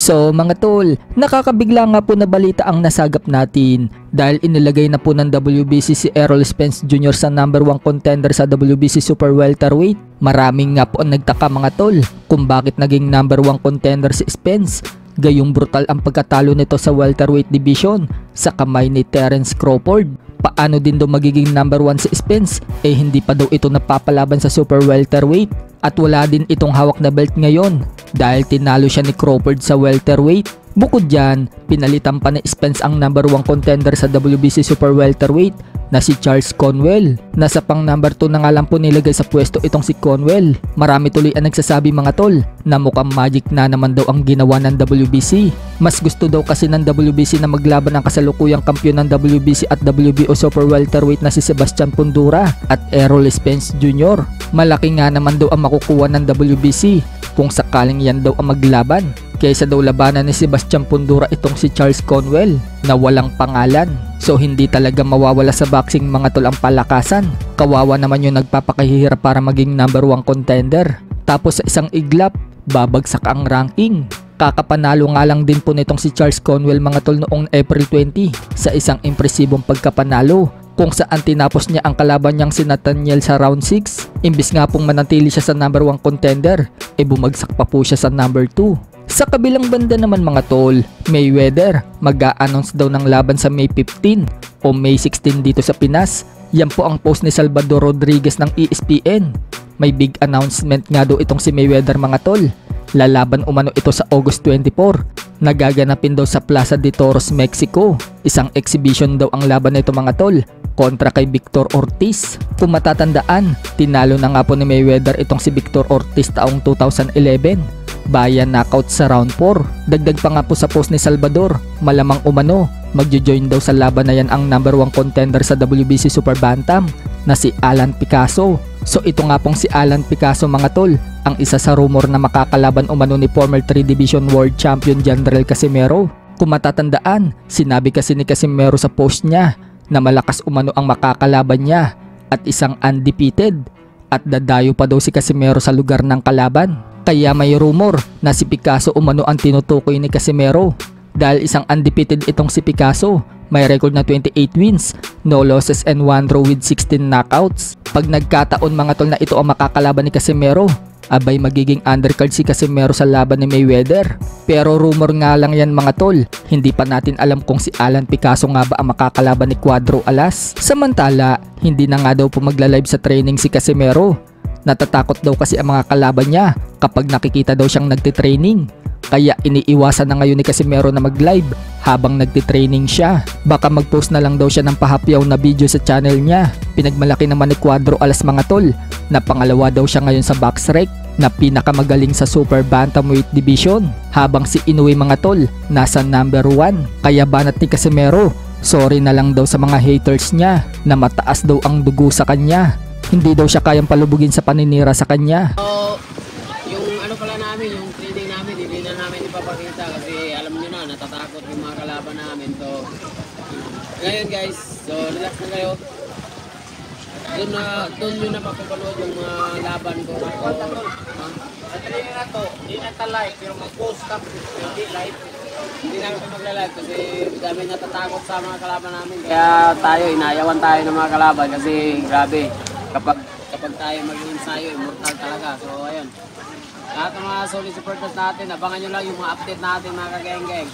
So mga tol, nakakabigla nga po na balita ang nasagap natin dahil inilagay na po ng WBC si Errol Spence Jr. sa number 1 contender sa WBC Super Welterweight. Maraming nga po ang nagtaka mga tol kung bakit naging number 1 contender si Spence. Gayong brutal ang pagkatalo nito sa welterweight division sa kamay ni Terence Crawford. Paano din daw magiging number 1 si Spence? Hindi pa daw ito napapalaban sa super welterweight at wala din itong hawak na belt ngayon dahil tinalo siya ni Crawford sa welterweight. Bukod dyan, pinalitan pa ni Spence ang number 1 contender sa WBC Super Welterweight na si Charles Conwell. Nasa pang number 2 na nga lang po nilagay sa pwesto itong si Conwell. Marami tuloy ang nagsasabi mga tol na mukhang magic na naman daw ang ginawa ng WBC. Mas gusto daw kasi ng WBC na maglaban ang kasalukuyang kampiyon ng WBC at WBO Super Welterweight na si Sebastian Fundora at Errol Spence Jr. Malaki nga naman daw ang makukuha ng WBC kung sakaling yan daw ang maglaban kaysa daw labanan ni Sebastian Fundora itong si Charles Conwell na walang pangalan. So hindi talaga mawawala sa boxing mga tol ang palakasan. Kawawa naman yung nagpapakahihirap para maging number 1 contender. Tapos sa isang iglap, babagsak ang ranking. Kakapanalo nga lang din po nitong si Charles Conwell mga tol noong April 20 sa isang impresibong pagkapanalo kung saan tinapos niya ang kalaban niyang si Nathaniel sa round 6. Imbis nga pong manatili siya sa number 1 contender, bumagsak pa po siya sa number 2. Sa kabilang banda naman mga tol, Mayweather mag-a-announce daw ng laban sa May 15 o May 16 dito sa Pinas. Yan po ang post ni Salvador Rodriguez ng ESPN. May big announcement nga daw itong si Mayweather mga tol. Lalaban umano ito sa August 24. Nagaganapin daw sa Plaza de Toros, Mexico. Isang exhibition daw ang laban nito mga tol kontra kay Victor Ortiz. Kung matatandaan, tinalo na nga po ni Mayweather itong si Victor Ortiz taong 2011. Bayan knockout sa round 4. Dagdag pa nga po sa post ni Salvador, malamang umano magjo-join daw sa laban na yan ang number 1 contender sa WBC Super Bantam na si Alan Picasso. So ito nga pong si Alan Picasso mga tol, ang isa sa rumor na makakalaban umano ni former 3 Division World Champion General Casimero. Kung matatandaan, sinabi kasi ni Casimero sa post niya na malakas umano ang makakalaban niya at isang undefeated at dadayo pa daw si Casimero sa lugar ng kalaban. Kaya may rumor na si Picasso umano ang tinutukoy ni Casimero dahil isang undefeated itong si Picasso. May record na 28 wins, no losses and 1 draw with 16 knockouts. Pag nagkataon mga tol na ito ang makakalaban ni Casimero, abay magiging undercard si Casimero sa laban ni Mayweather. Pero rumor nga lang yan mga tol, hindi pa natin alam kung si Alan Picasso nga ba ang makakalaban ni Cuadro Alas. Samantala, hindi na nga daw po magla-live sa training si Casimero. Natatakot daw kasi ang mga kalaban niya kapag nakikita daw siyang nagtitraining. Kaya iniiwasan na ngayon ni Casimero na mag-live habang nagtitraining siya. Baka mag-post na lang daw siya ng pahapyaw na video sa channel niya. Pinagmalaki naman ni Cuadro Alas mga tol na pangalawa daw siya ngayon sa BoxRec na pinakamagaling sa Super Bantamweight Division. Habang si Inoue mga tol nasa number 1. Kaya banat ni Casimero, sorry na lang daw sa mga haters niya na mataas daw ang dugo sa kanya. Hindi daw siya kayang palubugin sa paninira sa kanya. So, yung ano pala namin, yung training namin, hindi na namin ipapakita kasi alam nyo na, natatakot yung mga kalaban namin. So, ngayon guys, so relax na kayo. Doon nyo na papapanood yung mga laban ko. Madali na to, hindi na ta-live, pero mag-post up, hindi live. Hindi namin ito magla-live kasi dami natatakot sa mga kalaban namin. Kaya tayo, inayawan tayo ng mga kalaban kasi grabe. Kapag tayo mag-ensayo, immortal talaga. So ayun, lahat ng mga solid supporters natin, abangan nyo lang yung mga update natin mga kageng-geng.